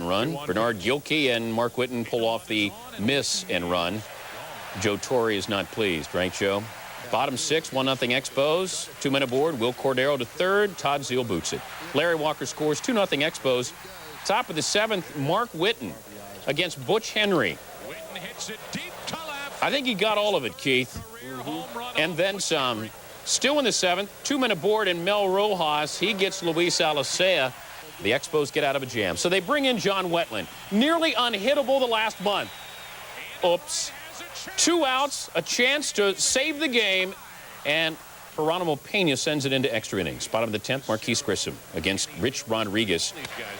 and run. Bernard Gilkey and Mark Whitten pull off the miss and run. Joe Torre is not pleased, right, Joe? Bottom 6, 1-0 Expos. 2 men aboard. Will Cordero to third. Todd Zeal boots it. Larry Walker scores 2-0 Expos. Top of the 7th, Mark Whitten against Butch Henry. I think he got all of it, Keith. And then some. Still in the 7th, 2 men aboard, and Mel Rojas, he gets Luis Alicea. The Expos get out of a jam. So they bring in John Wetland. Nearly unhittable the last month. Oops. 2 outs, a chance to save the game, and Geronimo Pena sends it into extra innings. Bottom of the 10th, Marquise Grissom against Rich Rodriguez.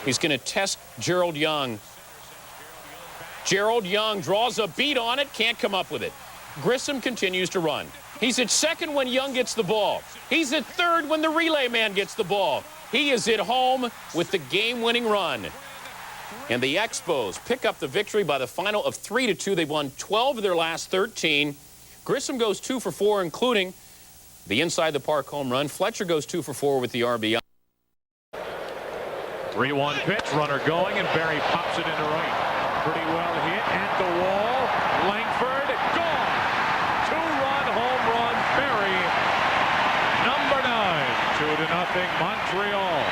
He's going to test Gerald Young. Gerald Young draws a beat on it, can't come up with it. Grissom continues to run. He's at second when Young gets the ball. He's at third when the relay man gets the ball. He is at home with the game-winning run. And the Expos pick up the victory by the final of 3-2. They've won 12 of their last 13. Grissom goes 2 for 4, including the inside-the-park home run. Fletcher goes 2 for 4 with the RBI. 3-1 pitch, runner going, and Barry pops it into right. Pretty well hit at the wall. Langford, gone. 2-run home run, Barry. Number 9, 2-0 Montreal.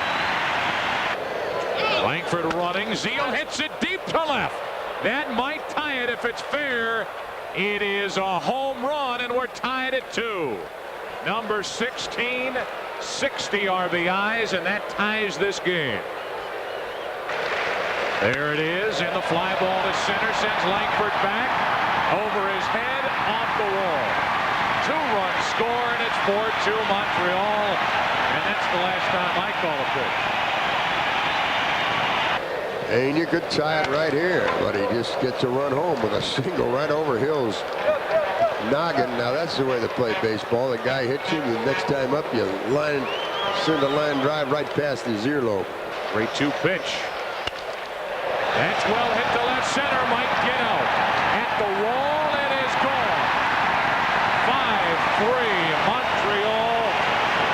Langford running. Zeal hits it deep to left. That might tie it if it's fair. It is a home run, and we're tied at 2. Number 16, 60 RBIs, and that ties this game. There it is, and the fly ball to center sends Langford back over his head, off the wall. 2-run score, and it's 4-2 Montreal, and that's the last time I call a pitch. And you could tie it right here, but he just gets a run home with a single right over Hill's noggin. Now that's the way to play baseball. The guy hits you, the next time up you send a line drive right past his earlobe. 3-2 pitch. That's well hit to left center. Might get out at the wall. It is gone. 5-3 Montreal.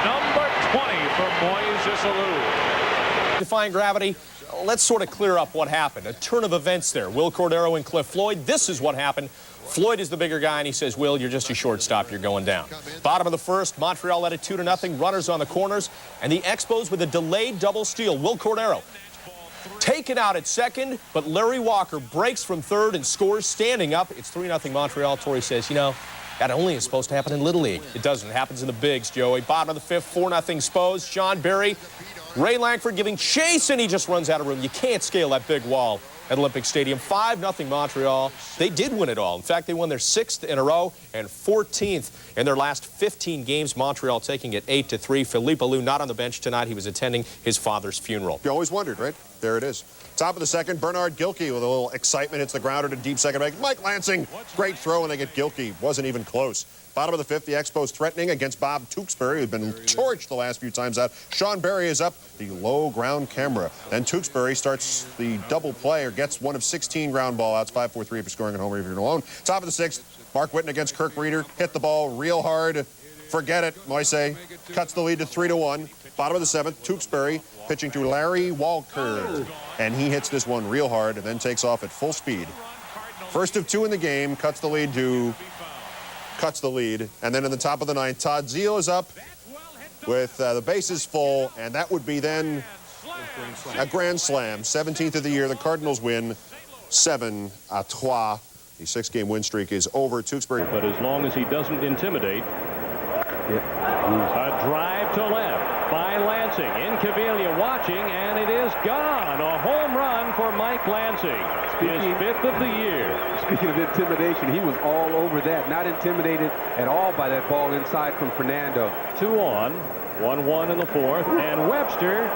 Number 20 for Moises Alou. Defying gravity. Let's sort of clear up what happened. A turn of events there. Will Cordero and Cliff Floyd. This is what happened. Floyd is the bigger guy, and he says, Will, you're just a shortstop. You're going down. Bottom of the 1st, Montreal led it 2-0. Runners on the corners, and the Expos with a delayed double steal. Will Cordero taken out at second, but Larry Walker breaks from third and scores standing up. It's 3-0 Montreal. Torrey says, you know, that only is supposed to happen in Little League. It doesn't. It happens in the bigs, Joey. Bottom of the 5th, 4-0 Expos. John Barry, Ray Langford giving chase, and he just runs out of room. You can't scale that big wall at Olympic Stadium. 5-0 Montreal. They did win it all. In fact, they won their 6th in a row and 14th in their last 15 games. Montreal taking it 8-3. Philippe Alou not on the bench tonight. He was attending his father's funeral. You always wondered, right? There it is. Top of the 2nd, Bernard Gilkey with a little excitement. It's the grounder to deep second base. Mike Lansing, great throw, and they get Gilkey. Wasn't even close. Bottom of the 5th, the Expos threatening against Bob Tewksbury, who's been torched the last few times out. Sean Barry is up, the low ground camera. Then Tewksbury starts the double play, or gets one of 16 ground ball outs. 5-4-3 for scoring at home, even alone. Top of the 6th, Mark Whitten against Kirk Reeder. Hit the ball real hard. Forget it, Moise. Cuts the lead to 3-1. Bottom of the 7th, Tewksbury pitching to Larry Walker. And he hits this one real hard and then takes off at full speed. First of 2 in the game, cuts the lead. And then in the top of the 9th, Todd Zeal is up with the bases full, and that would be then a grand slam. 17th of the year. The Cardinals win 7-3. The 6-game win streak is over. Tewksbury. But as long as he doesn't intimidate. A drive to left by Lansing. Incaviglia watching, and it is gone. A home run for Mike Lansing. His 5th of the year. Speaking of intimidation, he was all over that. Not intimidated at all by that ball inside from Fernando. 2 on, 1-1 in the 4th, and Webster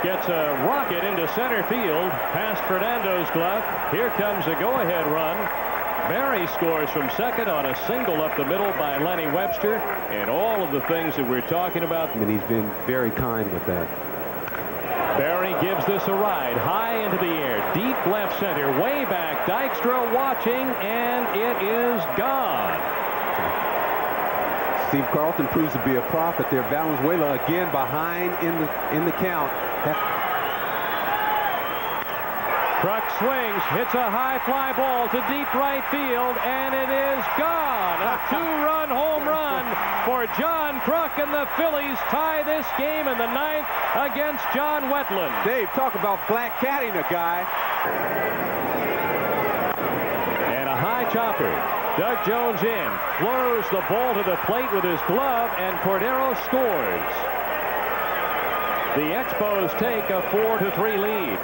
gets a rocket into center field past Fernando's glove. Here comes a go-ahead run. Barry scores from second on a single up the middle by Lenny Webster, and all of the things that we're talking about. And he's been very kind with that. Barry gives this a ride high into the air, deep left center, way back. Dykstra watching, and it is gone. Steve Carlton proves to be a prophet there. Valenzuela again behind in the count. Kruk swings, hits a high fly ball to deep right field, and it is gone. A two-run home run for John Kruk, and the Phillies tie this game in the 9th against John Wetland. Dave, talk about black catting a guy. And a high chopper. Doug Jones in, floors the ball to the plate with his glove, and Cordero scores. The Expos take a 4-3 lead.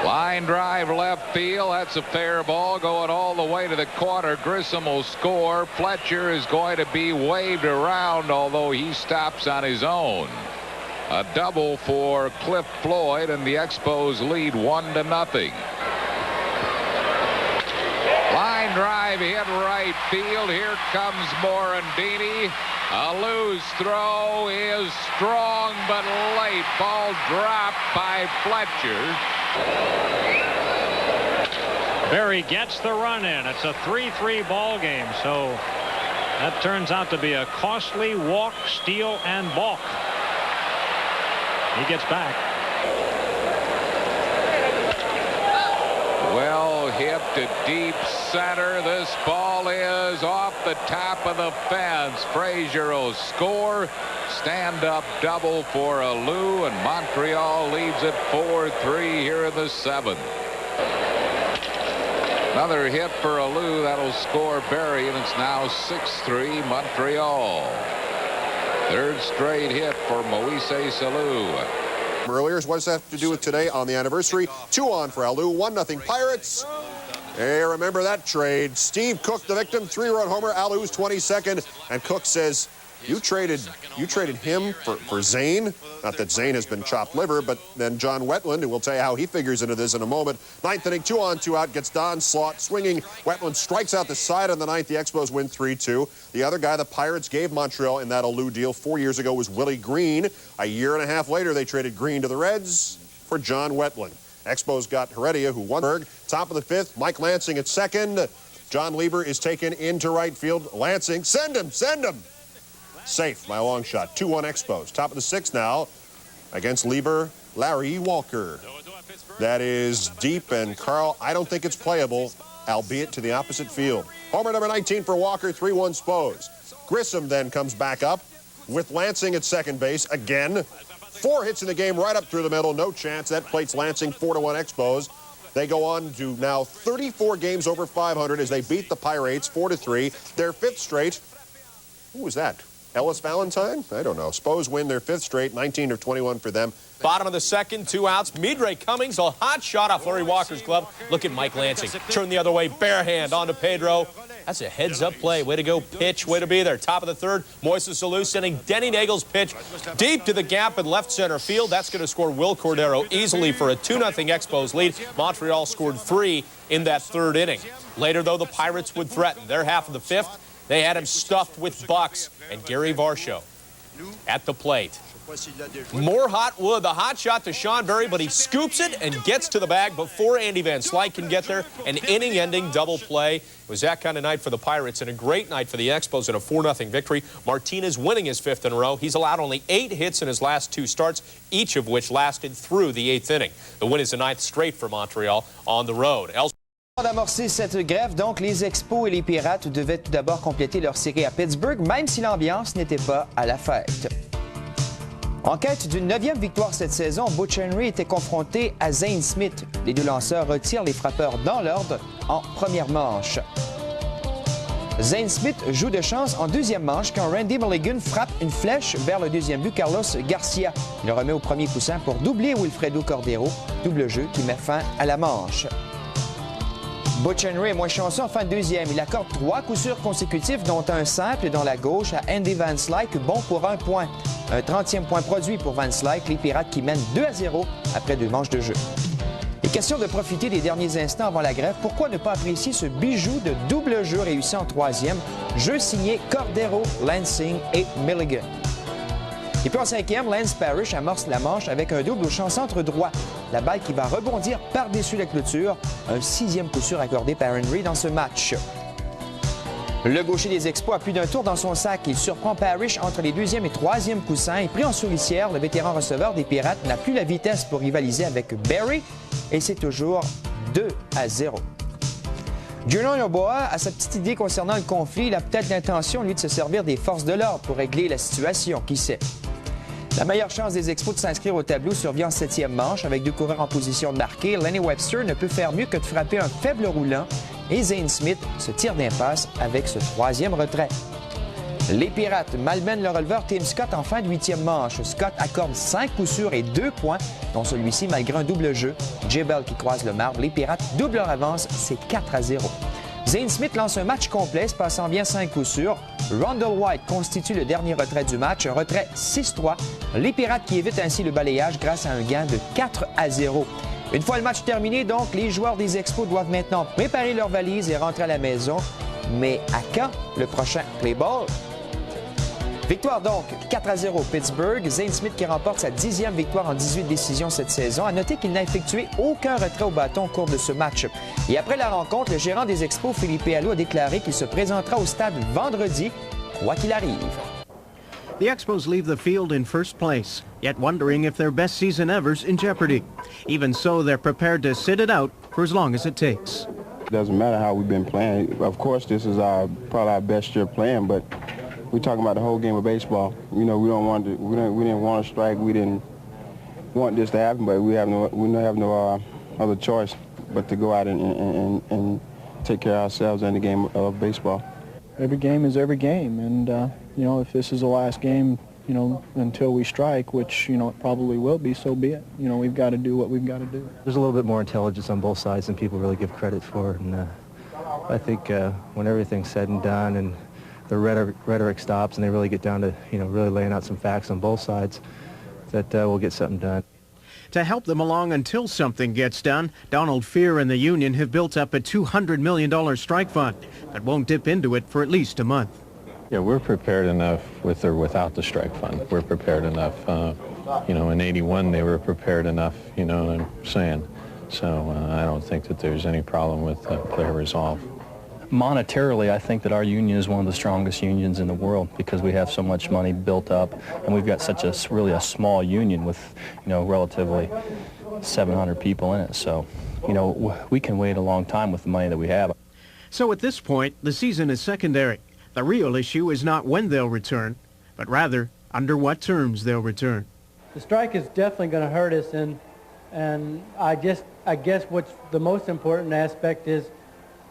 Line drive left field. That's a fair ball going all the way to the corner. Grissom will score. Fletcher is going to be waved around, although he stops on his own. A double for Cliff Floyd, and the Expos lead 1-0. Line drive hit right field. Here comes Morandini. Alou's throw is strong but late. Ball dropped by Fletcher. Berry gets the run in. It's a 3-3 ball game, so that turns out to be a costly walk, steal, and balk. He gets back. Well hit to deep center. This ball is off the top of the fence. Frazier will score. Stand-up double for Alou, and Montreal leads it 4-3 here in the 7th. Another hit for Alou. That'll score Berry, and it's now 6-3 Montreal. Third straight hit for Moises Alou. Earlier, what does that have to do with today on the anniversary? 2 on for Alou, 1-0 Pirates. Hey, remember that trade. Steve Cook, the victim, 3-run homer. Alou's 22nd, and Cook says, you traded him for Zane. Not that Zane has been chopped liver, but then John Wetland, and we'll tell you how he figures into this in a moment. 9th inning, 2 on, 2 out, gets Don Slaught swinging. Wetland strikes out the side on the 9th. The Expos win 3-2. The other guy the Pirates gave Montreal in that Alou deal 4 years ago was Willie Green. A year and a half later, they traded Green to the Reds for John Wetland. Expos got Heredia, who won. Top of the 5th, Mike Lansing at second. John Lieber is taken into right field. Lansing, send him, send him. Safe, my long shot. 2-1 Expos. Top of the 6th now against Lieber, Larry Walker. That is deep, and Carl, I don't think it's playable, albeit to the opposite field. Homer number 19 for Walker, 3-1 Spos. Grissom then comes back up with Lansing at second base again. 4 hits in the game right up through the middle, no chance. That plates Lansing 4-1 Expos. They go on to now 34 games over 500 as they beat the Pirates 4-3. Their 5th straight. Who was that? Ellis Valentine? I don't know. Spos win their 5th straight, 19 of 21 for them. Bottom of the 2nd, 2 outs. Midray Cummings, a hot shot off Larry Walker's glove. Look at Mike Lansing. Turn the other way, bare hand onto Pedro. That's a heads-up play. Way to go, pitch. Way to be there. Top of the 3rd, Moises Alou sending Denny Nagel's pitch deep to the gap in left center field. That's going to score Will Cordero easily for a 2-0 Expos lead. Montreal scored 3 in that 3rd inning. Later, though, the Pirates would threaten. Their half of the 5th, they had him stuffed with bucks, and Gary Varsho at the plate. More hot wood, the hot shot to Sean Berry, but he scoops it and gets to the bag before Andy Van Slyke can get there. An inning-ending double play. It was that kind of night for the Pirates and a great night for the Expos in a 4-0 victory. Martinez winning his 5th in a row. He's allowed only 8 hits in his last 2 starts, each of which lasted through the 8th inning. The win is the 9th straight for Montreal on the road. D'amorcer cette grève, donc les Expos et les Pirates devaient tout d'abord compléter leur série à Pittsburgh, même si l'ambiance n'était pas à la fête. En quête d'une 9e victoire cette saison, Butch Henry était confronté à Zane Smith. Les deux lanceurs retirent les frappeurs dans l'ordre en première manche. Zane Smith joue de chance en 2e manche quand Randy Mulligan frappe une flèche vers le 2e but Carlos Garcia. Il le remet au premier coussin pour doubler Wilfredo Cordero, double jeu qui met fin à la manche. Butch Henry est moins chanceux en fin de 2e. Il accorde 3 coups sûrs consécutifs, dont un simple dans la gauche à Andy Van Slyke, bon pour 1 point. Un 30e point produit pour Van Slyke, les Pirates qui mènent 2-0 après 2 manches de jeu. Et question de profiter des derniers instants avant la grève, pourquoi ne pas apprécier ce bijou de double jeu réussi en 3e, jeu signé Cordero, Lansing et Milligan. Et puis en 5e, Lance Parrish amorce la manche avec un double au champ centre droit. La balle qui va rebondir par-dessus la clôture. Un 6e coup sûr accordé par Henry dans ce match. Le gaucher des Expos a plus d'un tour dans son sac. Il surprend Parrish entre les deuxième et troisième coussins. Et pris en souricière, le vétéran receveur des Pirates n'a plus la vitesse pour rivaliser avec Barry. Et c'est toujours 2-0. Julian Yoboa a sa petite idée concernant le conflit. Il a peut-être l'intention, lui, de se servir des forces de l'ordre pour régler la situation. Qui sait? La meilleure chance des Expos de s'inscrire au tableau survient en 7e manche. Avec 2 coureurs en position de marquer, Lenny Webster ne peut faire mieux que de frapper un faible roulant. Et Zane Smith se tire d'impasse avec ce 3e retrait. Les Pirates malmènent le releveur Tim Scott en fin de 8e manche. Scott accorde 5 coups sûrs et 2 points, dont celui-ci malgré un double jeu. J-Bell qui croise le marbre. Les Pirates doublent leur avance, c'est 4-0. Zane Smith lance un match complet, se passant bien 5 coups sûrs. Rondell White constitue le dernier retrait du match, un retrait 6-3. Les Pirates qui évitent ainsi le balayage grâce à un gain de 4-0. Une fois le match terminé, donc, les joueurs des Expos doivent maintenant préparer leurs valises et rentrer à la maison. Mais à quand le prochain play ball? Victoire donc 4-0 Pittsburgh. Zane Smith qui remporte sa 10e victoire en 18 décisions cette saison. À noter qu'il n'a effectué aucun retrait au bâton au cours de ce match. Et après la rencontre, le gérant des Expos, Philippe Alou, a déclaré qu'il se présentera au stade vendredi, quoi qu'il arrive. The Expos leave the field in first place, yet wondering if their best season ever's in jeopardy. Even so, they're prepared to sit it out for as long as it takes. It doesn't matter how we've been playing. Of course, this is probably our best year playing, but we're talking about the whole game of baseball. You know, we didn't want to strike. We didn't want this to happen, but we have no other choice but to go out and take care of ourselves in the game of baseball. Every game is every game, and you know, if this is the last game, you know, until we strike, which, you know, it probably will be, so be it. You know, we've got to do what we've got to do. There's a little bit more intelligence on both sides than people really give credit for, and I think when everything's said and done and the rhetoric stops and they really get down to, you know, really laying out some facts on both sides, that we'll get something done. To help them along until something gets done, Donald Fear and the union have built up a $200 million strike fund that won't dip into it for at least a month. Yeah, we're prepared enough with or without the strike fund. We're prepared enough. You know, in '81 they were prepared enough, you know what I'm saying. So I don't think that there's any problem with player resolve. Monetarily, I think that our union is one of the strongest unions in the world because we have so much money built up, and we've got such a really a small union with, you know, relatively 700 people in it. So, you know, we can wait a long time with the money that we have. So at this point, the season is secondary. The real issue is not when they'll return, but rather under what terms they'll return. The strike is definitely going to hurt us, and I guess what's the most important aspect is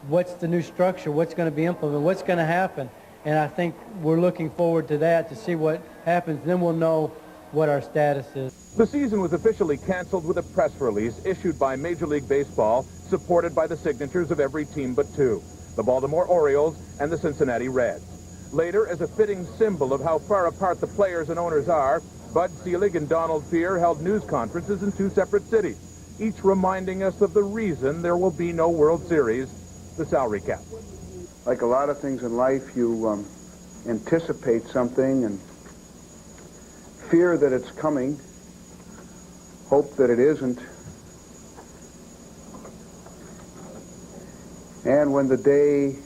what's the new structure, what's going to be implemented, what's going to happen. And I think we're looking forward to that, to see what happens. Then we'll know what our status is. The season was officially canceled with a press release issued by Major League Baseball, supported by the signatures of every team but two, the Baltimore Orioles and the Cincinnati Reds. Later, as a fitting symbol of how far apart the players and owners are, Bud Selig and Donald Fear held news conferences in 2 separate cities, each reminding us of the reason there will be no World Series, the salary cap. Like a lot of things in life, you anticipate something and fear that it's coming, hope that it isn't. And when the day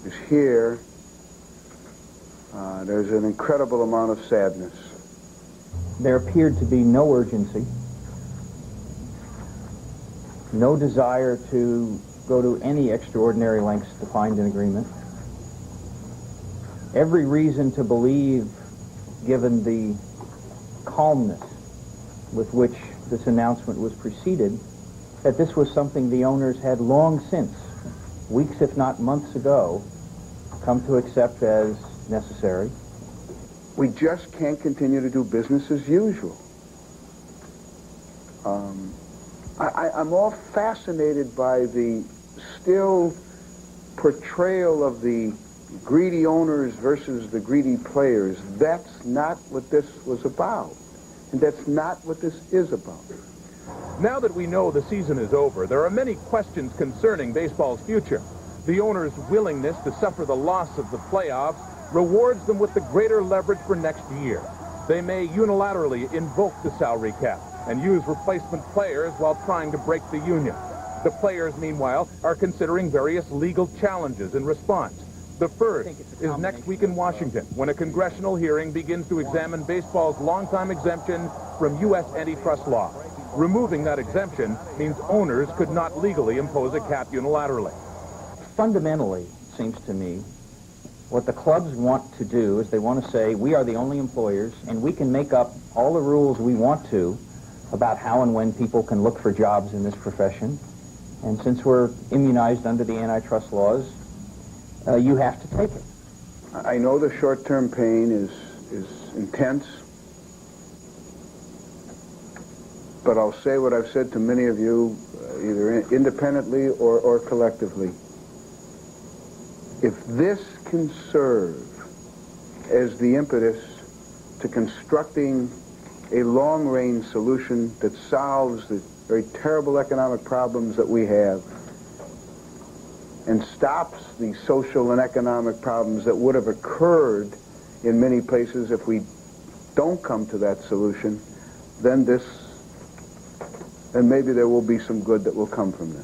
is here, there's an incredible amount of sadness. There appeared to be no urgency, no desire to go to any extraordinary lengths to find an agreement. Every reason to believe, given the calmness with which this announcement was preceded, that this was something the owners had long since, weeks if not months ago, come to accept as necessary. We just can't continue to do business as usual. I'm all fascinated by the still portrayal of the greedy owners versus the greedy players. That's not what this was about, and that's not what this is about. Now that we know the season is over, there are many questions concerning baseball's future. The owners' willingness to suffer the loss of the playoffs rewards them with the greater leverage for next year. They may unilaterally invoke the salary cap and use replacement players while trying to break the union. The players, meanwhile, are considering various legal challenges in response. The first is next week in Washington, when a congressional hearing begins to examine baseball's longtime exemption from U.S. antitrust law. Removing that exemption means owners could not legally impose a cap unilaterally. Fundamentally, it seems to me, what the clubs want to do is they want to say, we are the only employers, and we can make up all the rules we want to about how and when people can look for jobs in this profession. And since we're immunized under the antitrust laws, you have to take it. I know the short-term pain is intense, but I'll say what I've said to many of you, either independently or collectively. If this can serve as the impetus to constructing a long-range solution that solves the very terrible economic problems that we have and stops the social and economic problems that would have occurred in many places if we don't come to that solution, then maybe there will be some good that will come from this.